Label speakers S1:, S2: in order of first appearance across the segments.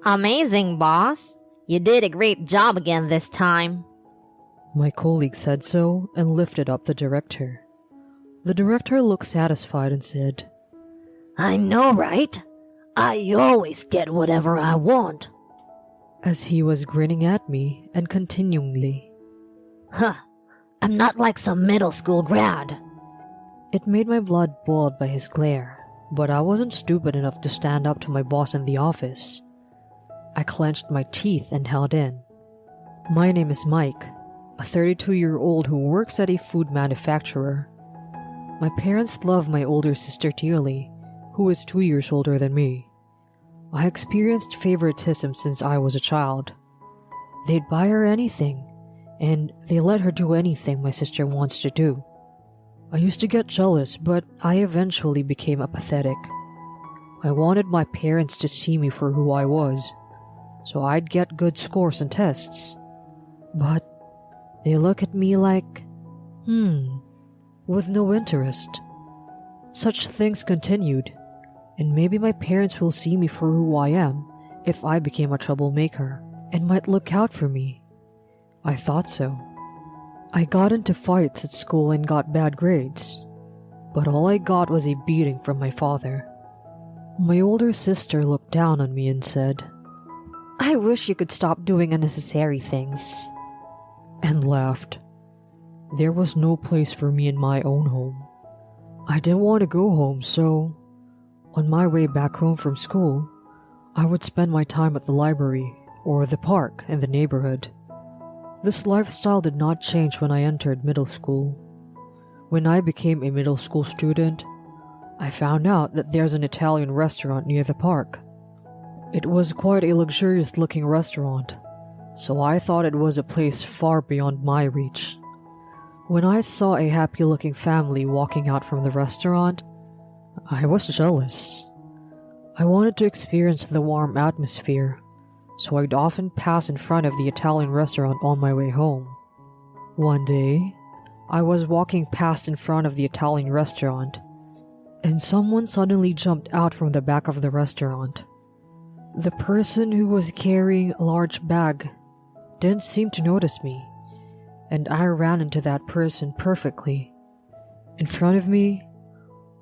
S1: Amazing, boss. You did a great job again this time.
S2: My colleague said so and lifted up the director. The director looked satisfied and said,
S3: I know, right? I always get whatever I want.
S2: as he was grinning at me and continually.
S3: Huh, I'm not like some middle school grad.
S2: It made my blood boil by his glare, but I wasn't stupid enough to stand up to my boss in the office. I clenched my teeth and held in. My name is Mike, a 32-year-old who works at a food manufacturer. My parents love my older sister dearly, who is 2 years older than me. I experienced favoritism since I was a child. They'd buy her anything, and they let her do anything my sister wants to do. I used to get jealous, but I eventually became apathetic. I wanted my parents to see me for who I was, so I'd get good scores on tests. But they look at me like, with no interest. Such things continued, and maybe my parents will see me for who I am if I became a troublemaker and might look out for me. I thought so. I got into fights at school and got bad grades, but all I got was a beating from my father. My older sister looked down on me and said,
S1: I wish you could stop doing unnecessary things.
S2: And laughed. There was no place for me in my own home. I didn't want to go home, so on my way back home from school, I would spend my time at the library or the park in the neighborhood. This lifestyle did not change when I entered middle school. When I became a middle school student, I found out that there's an Italian restaurant near the park. It was quite a luxurious looking restaurant, so I thought it was a place far beyond my reach. When I saw a happy looking family walking out from the restaurant, I was jealous. I wanted to experience the warm atmosphere, so I'd often pass in front of the Italian restaurant on my way home. One day, I was walking past in front of the Italian restaurant, and someone suddenly jumped out from the back of the restaurant. The person who was carrying a large bag didn't seem to notice me, and I ran into that person perfectly. In front of me,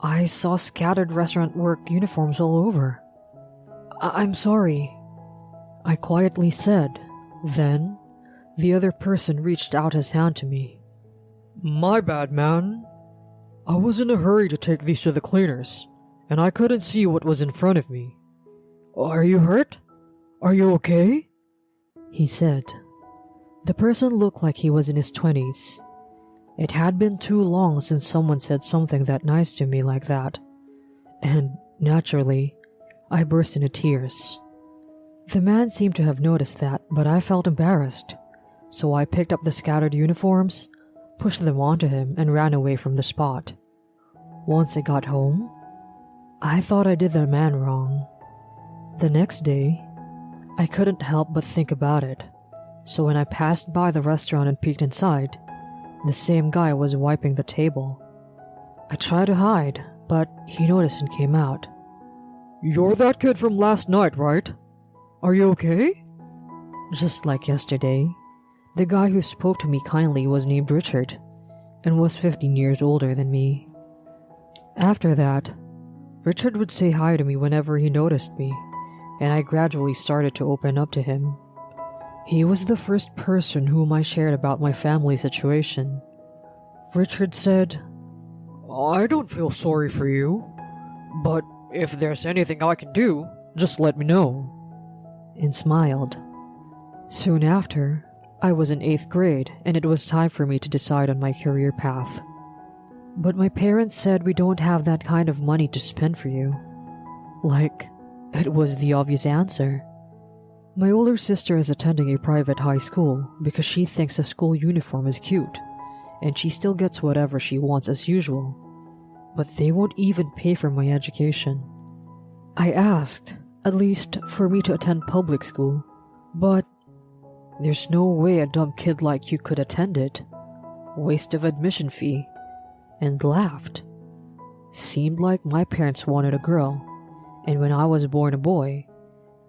S2: I saw scattered restaurant work uniforms all over. I'm sorry, I quietly said. Then, the other person reached out his hand to me. My bad, man. I was in a hurry to take these to the cleaners, and I couldn't see what was in front of me. Are you hurt? Are you okay? He said. The person looked like he was in his 20s. It had been too long since someone said something that nice to me like that, and naturally, I burst into tears. The man seemed to have noticed that, but I felt embarrassed, so I picked up the scattered uniforms, pushed them onto him, and ran away from the spot. Once I got home, I thought I did the man wrong. The next day, I couldn't help but think about it, so when I passed by the restaurant and peeked inside, the same guy was wiping the table. I tried to hide, but he noticed and came out. You're that kid from last night, right? Are you okay? Just like yesterday, the guy who spoke to me kindly was named Richard and was 15 years older than me. After that, Richard would say hi to me whenever he noticed me, and I gradually started to open up to him. He was the first person whom I shared about my family situation. Richard said, I don't feel sorry for you, but if there's anything I can do, just let me know, and smiled. Soon after, I was in 8th grade, and it was time for me to decide on my career path. But my parents said we don't have that kind of money to spend for you. Like, it was the obvious answer. My older sister is attending a private high school because she thinks the school uniform is cute, and she still gets whatever she wants as usual, but they won't even pay for my education. I asked, at least for me to attend public school, but there's no way a dumb kid like you could attend it. Waste of admission fee. And laughed. Seemed like my parents wanted a girl, and when I was born a boy,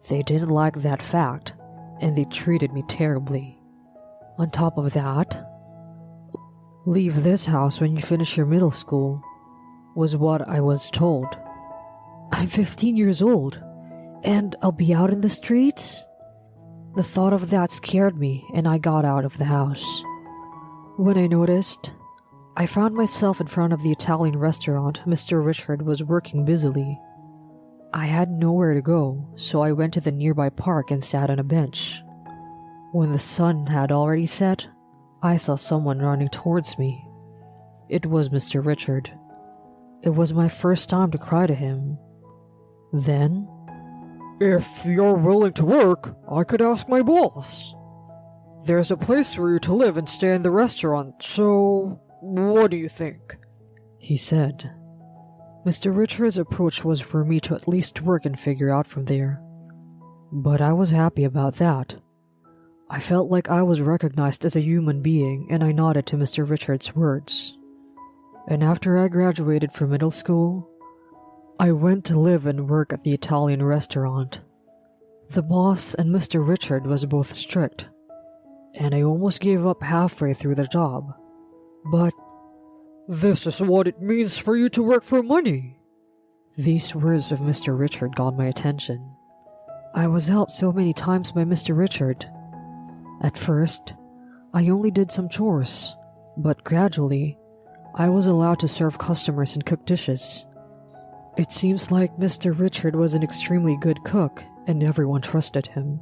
S2: They didn't like that fact, and they treated me terribly. On top of that, leave this house when you finish your middle school, was what I was told. I'm 15 years old, and I'll be out in the streets? The thought of that scared me, and I got out of the house. When I noticed, I found myself in front of the Italian restaurant Mr. Richard was working busily. I had nowhere to go, so I went to the nearby park and sat on a bench. When the sun had already set, I saw someone running towards me. It was Mr. Richard. It was my first time to cry to him. Then,
S4: If you're willing to work, I could ask my boss. There's a place for you to live and stay in the restaurant, so what do you think?
S2: he said. Mr. Richard's approach was for me to at least work and figure out from there. But I was happy about that. I felt like I was recognized as a human being, and I nodded to Mr. Richard's words. And after I graduated from middle school, I went to live and work at the Italian restaurant. The boss and Mr. Richard was both strict, and I almost gave up halfway through the job. But
S4: This is what it means for you to work for money.
S2: these words of Mr. Richard got my attention. I was helped so many times by Mr. Richard. At first, I only did some chores, but gradually, I was allowed to serve customers and cook dishes. It seems like Mr. Richard was an extremely good cook, and everyone trusted him.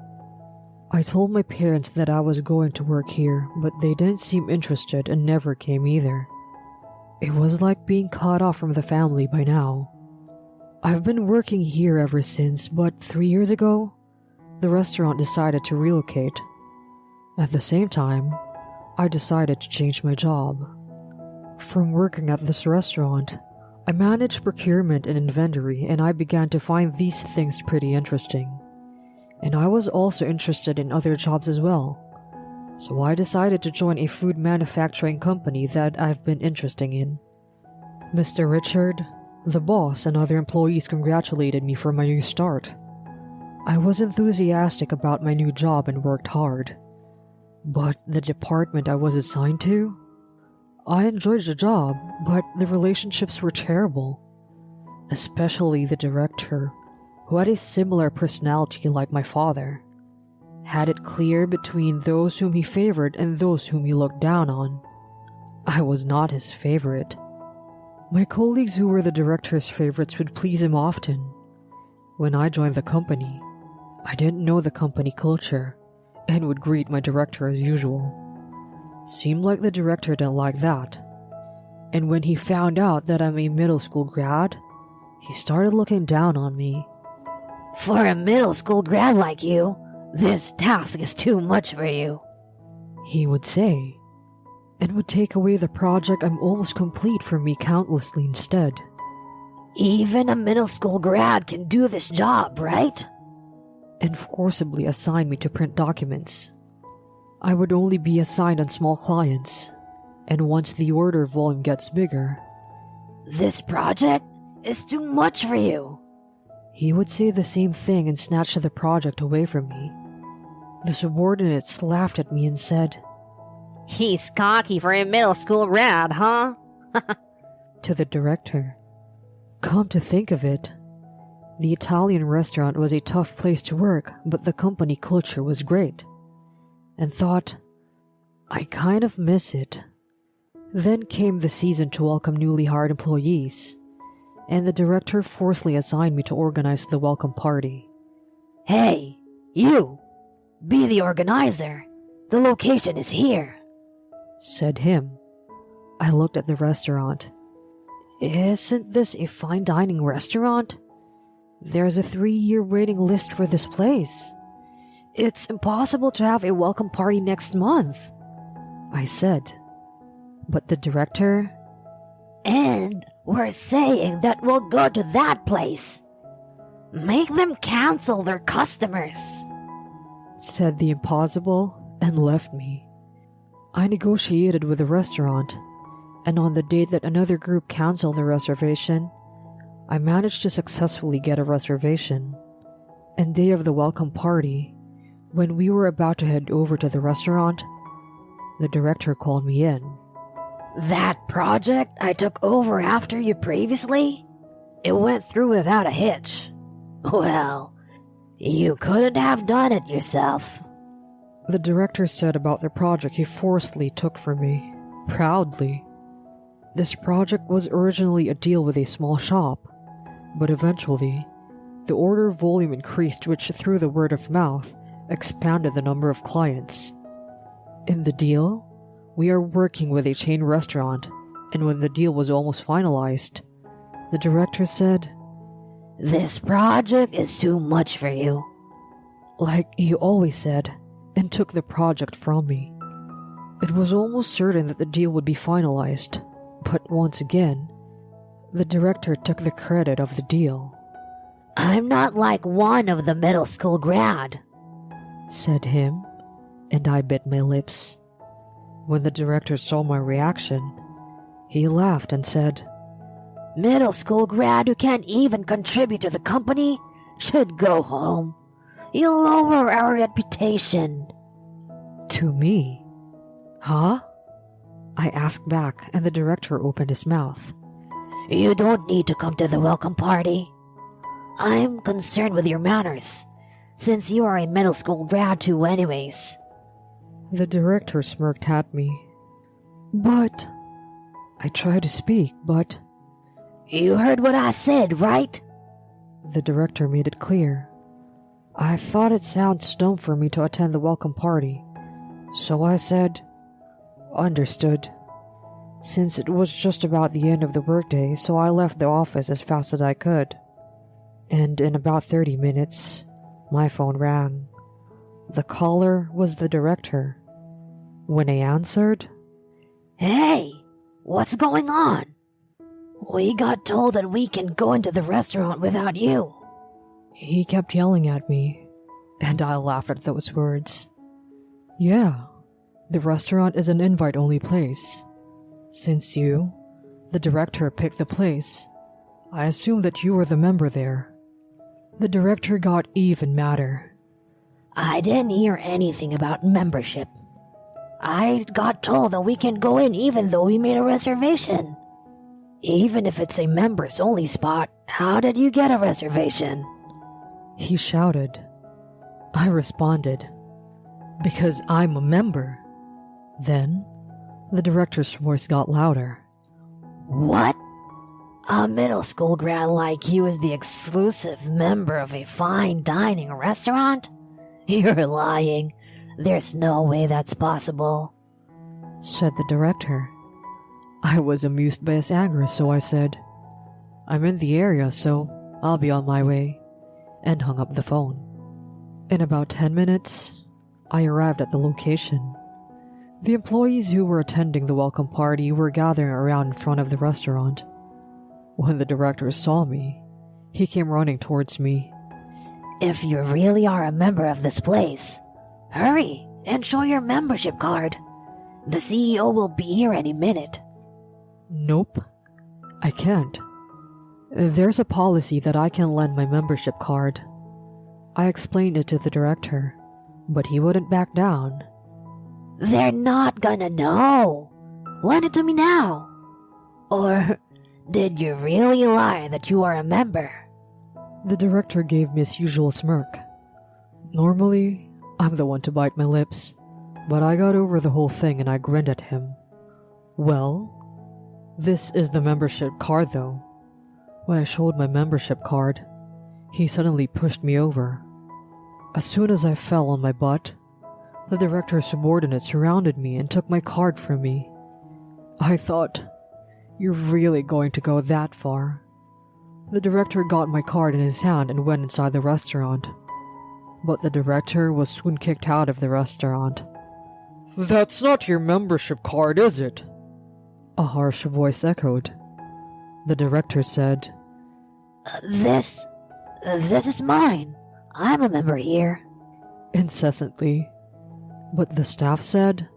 S2: I told my parents that I was going to work here, but they didn't seem interested and never came either. It was like being cut off from the family by now. I've been working here ever since, but 3 years ago, the restaurant decided to relocate. At the same time, I decided to change my job. From working at this restaurant, I managed procurement and inventory, and I began to find these things pretty interesting. And I was also interested in other jobs as well. So I decided to join a food manufacturing company that I've been interested in. Mr. Richard, the boss, and other employees congratulated me for my new start. I was enthusiastic about my new job and worked hard. But the department I was assigned to? I enjoyed the job, but the relationships were terrible. Especially the director, who had a similar personality like my father. Had it clear between those whom he favored and those whom he looked down on. I was not his favorite. My colleagues who were the director's favorites would please him often. When I joined the company, I didn't know the company culture and would greet my director as usual. Seemed like the director didn't like that. And when he found out that I'm a middle school grad, he started looking down on me.
S3: For a middle school grad like you, this task is too much for you,
S2: he would say, and would take away the project I'm almost complete from me countlessly instead.
S3: Even a middle school grad can do this job, right?
S2: And forcibly assign me to print documents. I would only be assigned on small clients, and once the order volume gets bigger,
S3: This project is too much for you.
S2: he would say the same thing and snatch the project away from me. The subordinates laughed at me and said,
S1: He's cocky for a middle school grad, huh?
S2: to the director. Come to think of it, the Italian restaurant was a tough place to work, but the company culture was great. And thought, I kind of miss it. Then came the season to welcome newly hired employees, and the director forcibly assigned me to organize the welcome party.
S3: Hey, you! Be the organizer. The location is here,
S2: Said him. I looked at the restaurant. Isn't this a fine dining restaurant? There's a 3-year waiting list for this place. It's impossible to have a welcome party next month, I said. But the director,
S3: And we're saying that we'll go to that place. Make them cancel their customers.
S2: said the impossible and left me. I negotiated with the restaurant, and on the date that another group canceled the reservation, I managed to successfully get a reservation. And day of the welcome party, when we were about to head over to the restaurant, the director called me in.
S3: That project I took over after you previously? It went through without a hitch. Well, you couldn't have done it yourself.
S2: The director said about the project he forcibly took from me, proudly. This project was originally a deal with a small shop, but eventually, the order volume increased, which through the word of mouth expanded the number of clients. In the deal, we are working with a chain restaurant, and when the deal was almost finalized, the director said,
S3: "This project is too much for you."
S2: like he always said, and took the project from me. It was almost certain that the deal would be finalized, but once again, the director took the credit of the deal.
S3: "I'm not like one of the middle school grad,"
S2: said him, and I bit my lips. When the director saw my reaction, he laughed and said,
S3: "Middle school grad who can't even contribute to the company should go home. You'll lower our reputation."
S2: To me. Huh? I asked back, and the director opened his mouth.
S3: "You don't need to come to the welcome party. I'm concerned with your manners, since you are a middle school grad too anyways."
S2: The director smirked at me. But... I tried to speak, but...
S3: "You heard what I said, right?"
S2: The director made it clear. I thought it sounds dumb for me to attend the welcome party, so I said, "Understood." Since it was just about the end of the workday, so I left the office as fast as I could. And in about 30 minutes, my phone rang. The caller was the director. When I answered,
S3: "Hey, what's going on? We got told that we can go into the restaurant without you."
S2: he kept yelling at me, and I laughed at those words. Yeah, the restaurant is an invite-only place. Since you, the director, picked the place, I assumed that you were the member there. The director got even madder.
S3: "I didn't hear anything about membership. I got told that we can go in even though we made a reservation. Even if it's a members only spot, how did you get a reservation?"
S2: He shouted. I responded, "Because I'm a member." Then, the director's voice got louder.
S3: "What? A middle school grad like you is the exclusive member of a fine dining restaurant? You're lying. There's no way that's possible,"
S2: said the director. I was amused by his anger, so I said, "I'm in the area, so I'll be on my way," and hung up the phone. In about 10 minutes, I arrived at the location. The employees who were attending the welcome party were gathering around in front of the restaurant. When the director saw me, he came running towards me.
S3: "If you really are a member of this place, hurry and show your membership card. The CEO will be here any minute."
S2: Nope, I can't. There's a policy that I can lend my membership card. I explained it to the director, but he wouldn't back down.
S3: "They're not gonna know. Lend it to me now. Or did you really lie that you are a member?"
S2: The director gave me his usual smirk. Normally, I'm the one to bite my lips, but I got over the whole thing and I grinned at him. "Well, this is the membership card though." When I showed my membership card, he suddenly pushed me over. As soon as I fell on my butt, the director's subordinate surrounded me and took my card from me. I thought, you're really going to go that far? The director got my card in his hand and went inside the restaurant. But the director was soon kicked out of the restaurant.
S4: "That's not your membership card, is it?"
S2: A harsh voice echoed. The director said,
S3: This is mine. I'm a member here."
S2: incessantly. But the staff said,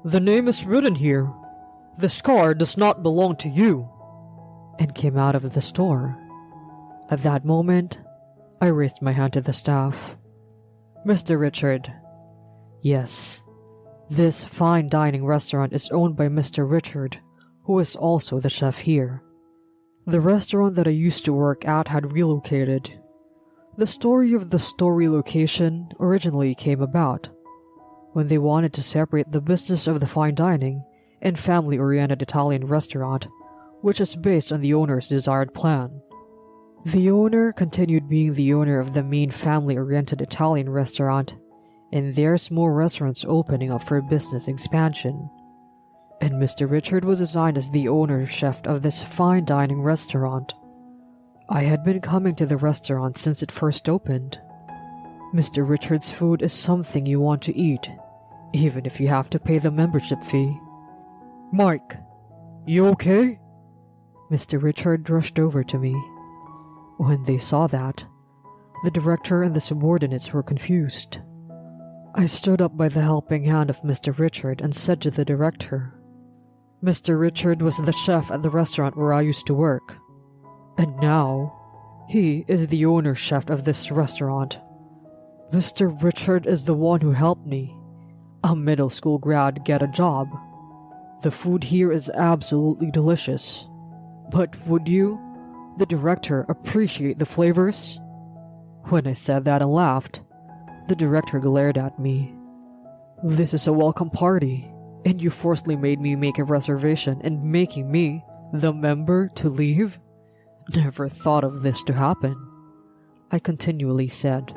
S4: "The name is written here. This card does not belong to you,"
S2: and came out of the store. At that moment, I raised my hand to the staff. Mr. Richard. Yes, this fine dining restaurant is owned by Mr. Richard, who is also the chef here. The restaurant that I used to work at had relocated. The story of the store relocation originally came about when they wanted to separate the business of the fine dining and family-oriented Italian restaurant, which is based on the owner's desired plan. The owner continued being the owner of the main family-oriented Italian restaurant, and there's more restaurants opening up for business expansion. And Mr. Richard was assigned as the owner chef of this fine dining restaurant. I had been coming to the restaurant since it first opened. Mr. Richard's food is something you want to eat, even if you have to pay the membership fee.
S4: Mike, you okay?
S2: Mr. Richard rushed over to me. When they saw that, the director and the subordinates were confused. I stood up by the helping hand of Mr. Richard and said to the director, Mr. Richard was the chef at the restaurant where I used to work, and now he is the owner chef of this restaurant. Mr. Richard is the one who helped me, a middle school grad, get a job. The food here is absolutely delicious. But would you, the director, appreciate the flavors? When I said that and laughed, the director glared at me. This is a welcome party, and you forcibly made me make a reservation and making me, the member, to leave? Never thought of this to happen, I continually said.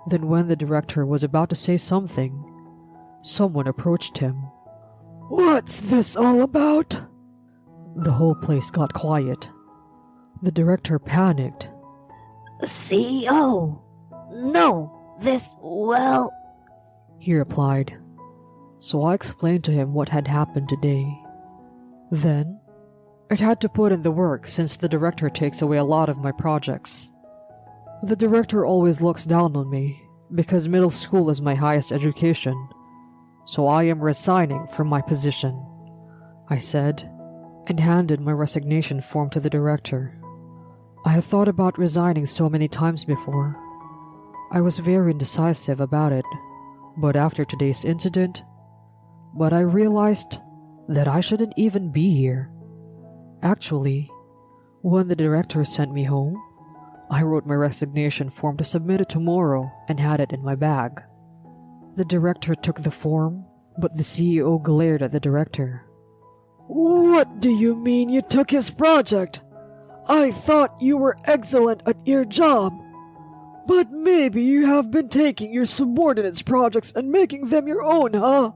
S2: Then when the director was about to say something, someone approached him.
S4: What's this all about?
S2: The whole place got quiet. The director panicked.
S3: CEO? No, well...
S2: He replied. So I explained to him what had happened today. Then, I'd had to put in the work since the director takes away a lot of my projects. The director always looks down on me because middle school is my highest education, so I am resigning from my position, I said, and handed my resignation form to the director. I had thought about resigning so many times before. I was very indecisive about it, but after today's incident, I realized that I shouldn't even be here. Actually, when the director sent me home, I wrote my resignation form to submit it tomorrow and had it in my bag. The director took the form, but the CEO glared at the director.
S4: What do you mean you took his project? I thought you were excellent at your job. But maybe you have been taking your subordinates' projects and making them your own, huh?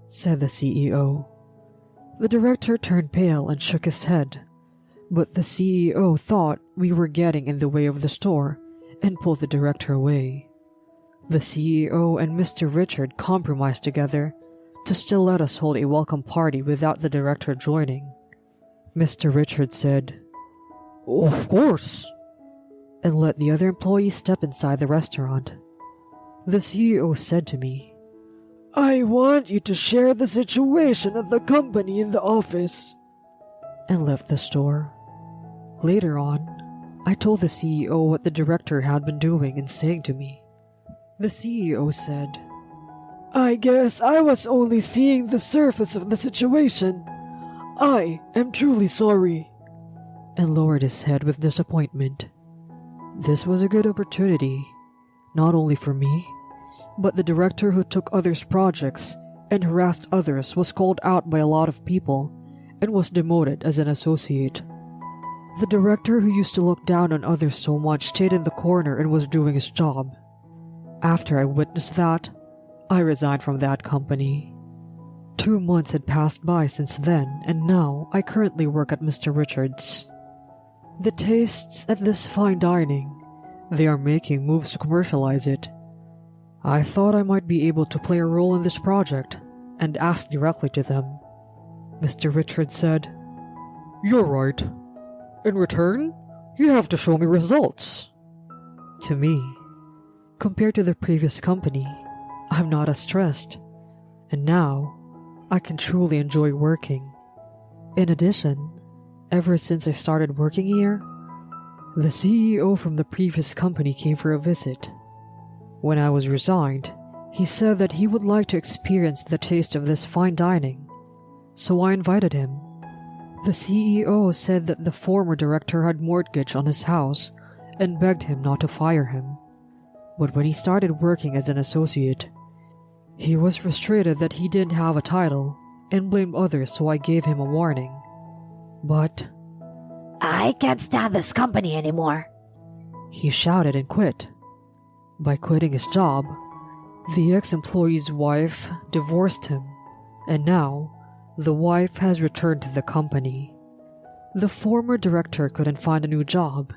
S2: Said the CEO. The director turned pale and shook his head, but the CEO thought we were getting in the way of the store and pulled the director away. The CEO and Mr. Richard compromised together to still let us hold a welcome party without the director joining. Mr. Richard said,
S4: Of course,
S2: and let the other employees step inside the restaurant. The CEO said to me,
S4: I want you to share the situation of the company in the office,
S2: and left the store. Later on, I told the CEO what the director had been doing and saying to me. The CEO said,
S4: I guess I was only seeing the surface of the situation. I am truly sorry,
S2: and lowered his head with disappointment. This was a good opportunity, not only for me, but the director who took others' projects and harassed others was called out by a lot of people and was demoted as an associate. The director who used to look down on others so much stayed in the corner and was doing his job. After I witnessed that, I resigned from that company. 2 months had passed by since then, and now I currently work at Mr. Richard's. The tastes at this fine dining, they are making moves to commercialize it. I thought I might be able to play a role in this project and asked directly to them. Mr. Richard said,
S4: You're right. In return, you have to show me results.
S2: To me, compared to the previous company, I'm not as stressed, and now I can truly enjoy working. In addition, ever since I started working here, The CEO from the previous company came for a visit. When I was resigned, he said that he would like to experience the taste of this fine dining, so I invited him. The CEO said that the former director had mortgage on his house and begged him not to fire him. But when he started working as an associate, he was frustrated that he didn't have a title and blamed others, so I gave him a warning. But
S3: I can't stand this company anymore.
S2: he shouted and quit. By quitting his job, the ex-employee's wife divorced him, and now the wife has returned to the company. The former director couldn't find a new job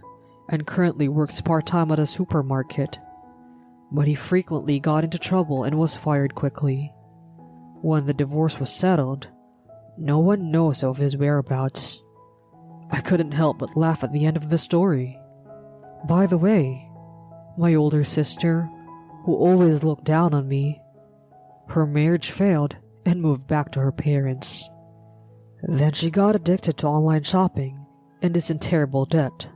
S2: and currently works part-time at a supermarket, but he frequently got into trouble and was fired quickly. When the divorce was settled, no one knows of his whereabouts. I couldn't help but laugh at the end of the story. By the way, my older sister, who always looked down on me, her marriage failed and moved back to her parents. Then she got addicted to online shopping and is in terrible debt.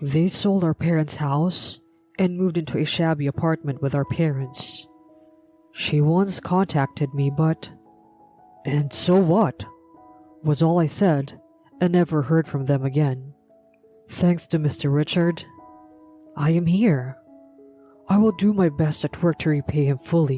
S2: They sold our parents' house and moved into a shabby apartment with our parents. She once contacted me, but "And so what?" was all I said, and never heard from them again. Thanks to Mr. Richard, I am here. I will do my best at work to repay him fully.